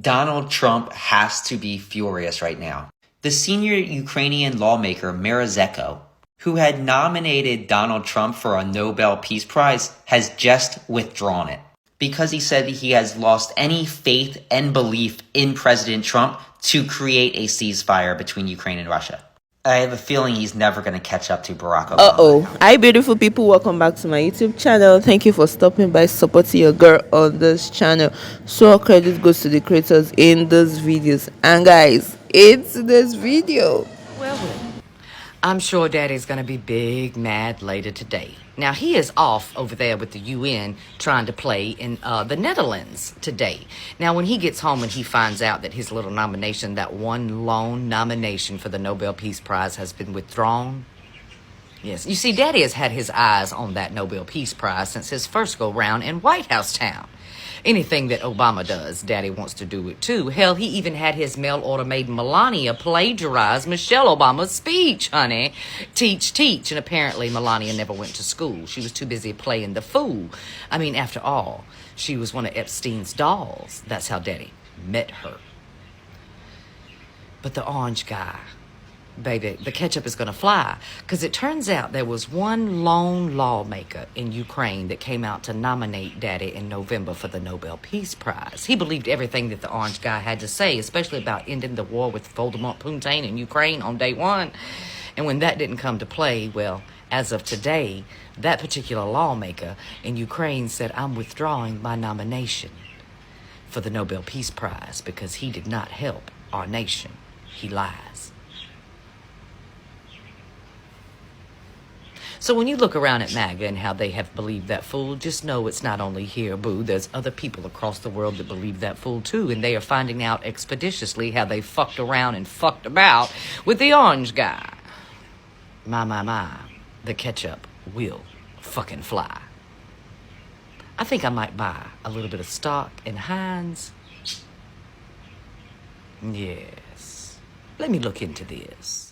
Donald Trump has to be furious right now. The senior Ukrainian lawmaker Mrazeko, who had nominated Donald Trump for a Nobel Peace Prize, has just withdrawn it because he said he has lost any faith and belief in President Trump to create a ceasefire between Ukraine and Russia. I have a feeling he's never going to catch up to Barack Obama. Hi beautiful people, welcome back to my YouTube channel. Thank you for stopping by, supporting your girl on this channel. So all credit goes to the creators in those videos. And guys, it's this video. Well, I'm sure Daddy's gonna be big mad later today. Now, he is off over there with the UN trying to play in the Netherlands today. Now, when he gets home and he finds out that his little nomination, that one lone nomination for the Nobel Peace Prize, has been withdrawn. Yes, you see, Daddy has had his eyes on that Nobel Peace Prize since his first go-round in White House town. Anything that Obama does, Daddy wants to do it too. Hell, he even had his mail-order maiden Melania plagiarize Michelle Obama's speech, honey. Teach, teach. And apparently Melania never went to school. She was too busy playing the fool. I mean, after all, she was one of Epstein's dolls. That's how Daddy met her. But the orange guy, baby, the ketchup is going to fly, because it turns out there was one lone lawmaker in Ukraine that came out to nominate Daddy in November for the Nobel Peace Prize. He believed everything that the orange guy had to say, especially about ending the war with Voldemort Putin in Ukraine on day one. And when that didn't come to play, well, as of today, that particular lawmaker in Ukraine said, "I'm withdrawing my nomination for the Nobel Peace Prize because he did not help our nation. He lies." So when you look around at MAGA and how they have believed that fool, just know it's not only here, boo. There's other people across the world that believe that fool too, and they are finding out expeditiously how they fucked around and fucked about with the orange guy. My, the ketchup will fucking fly. I think I might buy a little bit of stock in Heinz. Yes. Let me look into this.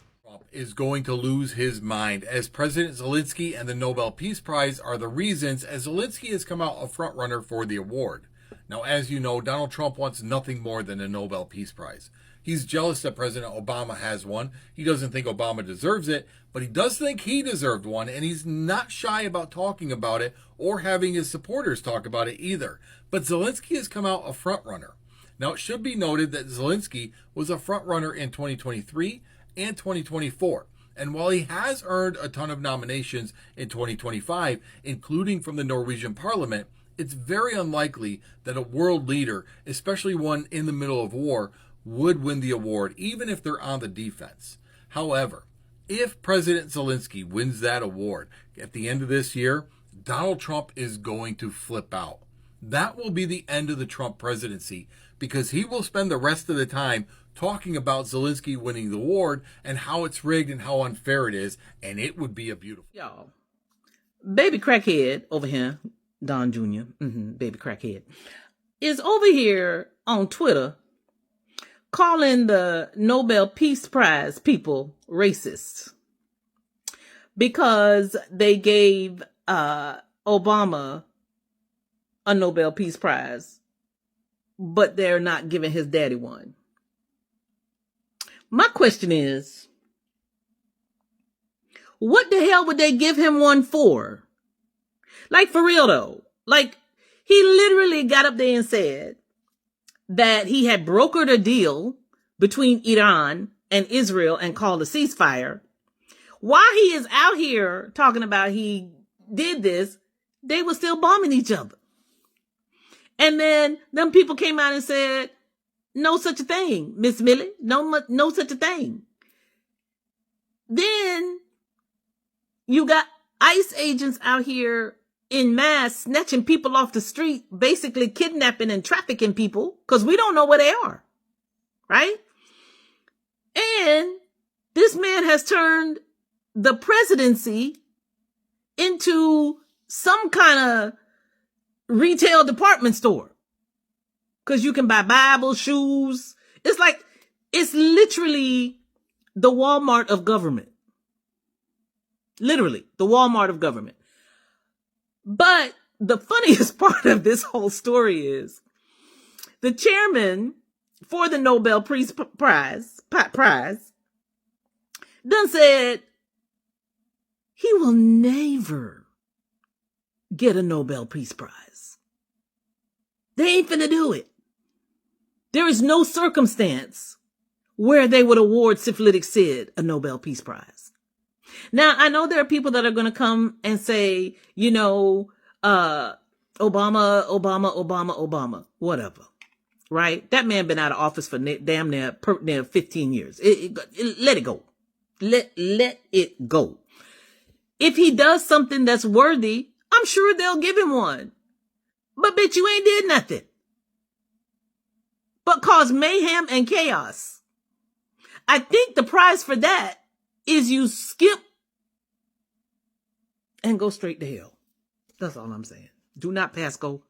Is going to lose his mind, as President Zelensky and the Nobel Peace Prize are the reasons, as Zelensky has come out a frontrunner for the award. Now, as you know, Donald Trump wants nothing more than a Nobel Peace Prize. He's jealous that President Obama has one. He doesn't think Obama deserves it, but he does think he deserved one, and he's not shy about talking about it or having his supporters talk about it either. But Zelensky has come out a frontrunner. Now, it should be noted that Zelensky was a frontrunner in 2023 and 2024. And while he has earned a ton of nominations in 2025, including from the Norwegian parliament, it's very unlikely that a world leader, especially one in the middle of war, would win the award, even if they're on the defense. However, if President Zelensky wins that award at the end of this year, Donald Trump is going to flip out. That will be the end of the Trump presidency, because he will spend the rest of the time talking about Zelensky winning the award and how it's rigged and how unfair it is, and it would be a beautiful... Y'all, baby crackhead over here, Don Jr., baby crackhead, is over here on Twitter calling the Nobel Peace Prize people racist because they gave Obama a Nobel Peace Prize, but they're not giving his daddy one. My question is, what the hell would they give him one for? Like, for real though. Like, he literally got up there and said that he had brokered a deal between Iran and Israel and called a ceasefire. While he is out here talking about he did this, they were still bombing each other. And then them people came out and said, no such a thing, Miss Millie. No such a thing. Then you got ICE agents out here in mass snatching people off the street, basically kidnapping and trafficking people because we don't know where they are. Right? And this man has turned the presidency into some kind of retail department store. Because you can buy Bible, shoes. It's literally the Walmart of government. Literally, the Walmart of government. But the funniest part of this whole story is the chairman for the Nobel prize, done said he will never get a Nobel Peace Prize. They ain't finna do it. There is no circumstance where they would award Syphilitic Sid a Nobel Peace Prize. Now, I know there are people that are going to come and say, Obama, whatever. Right? That man been out of office for damn near 15 years. Let it go. Let it go. If he does something that's worthy, I'm sure they'll give him one. But bitch, you ain't did nothing but cause mayhem and chaos. I think the prize for that is you skip and go straight to hell. That's all I'm saying. Do not pass go.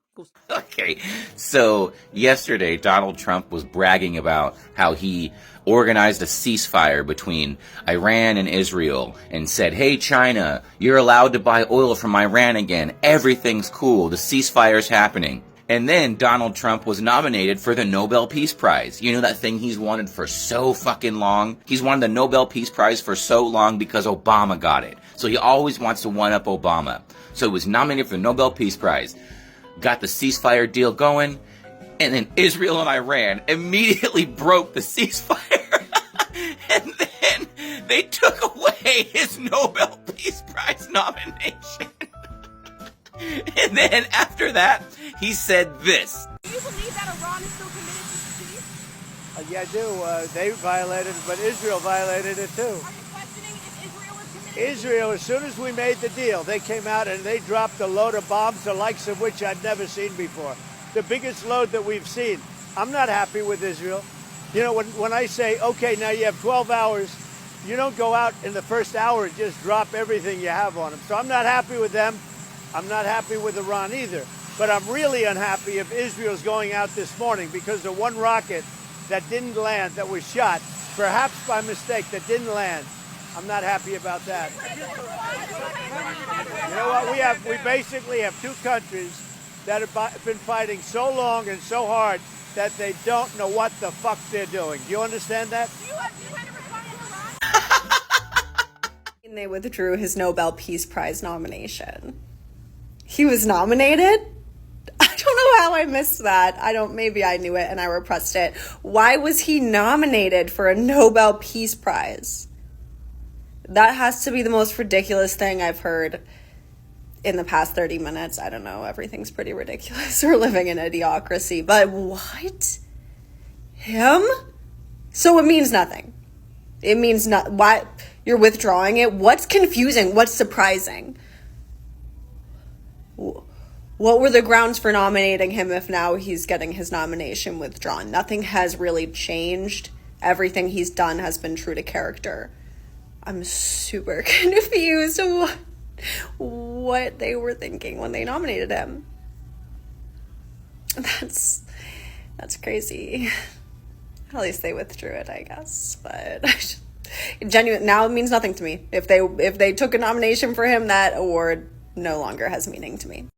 Okay, so yesterday Donald Trump was bragging about how he organized a ceasefire between Iran and Israel and said, hey China, you're allowed to buy oil from Iran again. Everything's cool. The ceasefire's happening. And then Donald Trump was nominated for the Nobel Peace Prize. You know that thing he's wanted for so fucking long? He's wanted the Nobel Peace Prize for so long because Obama got it. So he always wants to one-up Obama. So he was nominated for the Nobel Peace Prize. Got the ceasefire deal going, and then Israel and Iran immediately broke the ceasefire. And then they took away his Nobel Peace Prize nomination. And then after that, he said this. Do you believe that Iran is still committed to peace? Yeah, I do. They violated it, but Israel violated it too. Are you questioning if Israel is committed? Israel, as soon as we made the deal, they came out and they dropped a load of bombs, the likes of which I'd never seen before. The biggest load that we've seen. I'm not happy with Israel. You know, when I say, okay, now you have 12 hours, you don't go out in the first hour and just drop everything you have on them. So I'm not happy with them. I'm not happy with Iran either. But I'm really unhappy if Israel's going out this morning because the one rocket that didn't land, that was shot, perhaps by mistake, that didn't land. I'm not happy about that. You know what? We basically have two countries that have been fighting so long and so hard that they don't know what the fuck they're doing. Do you understand that? They withdrew his Nobel Peace Prize nomination. He was nominated? I don't know how I missed that. Maybe I knew it and I repressed it. Why was he nominated for a Nobel Peace Prize? That has to be the most ridiculous thing I've heard in the past 30 minutes. I don't know. Everything's pretty ridiculous. We're living in a idiocracy. But what? Him? So it means nothing. It means not. Why? You're withdrawing it? What's confusing? What's surprising? What were the grounds for nominating him if now he's getting his nomination withdrawn? Nothing has really changed. Everything he's done has been true to character. I'm super confused of what they were thinking when they nominated him. That's crazy. At least they withdrew it, I guess. But genuine now it means nothing to me. If they took a nomination for him, that award no longer has meaning to me.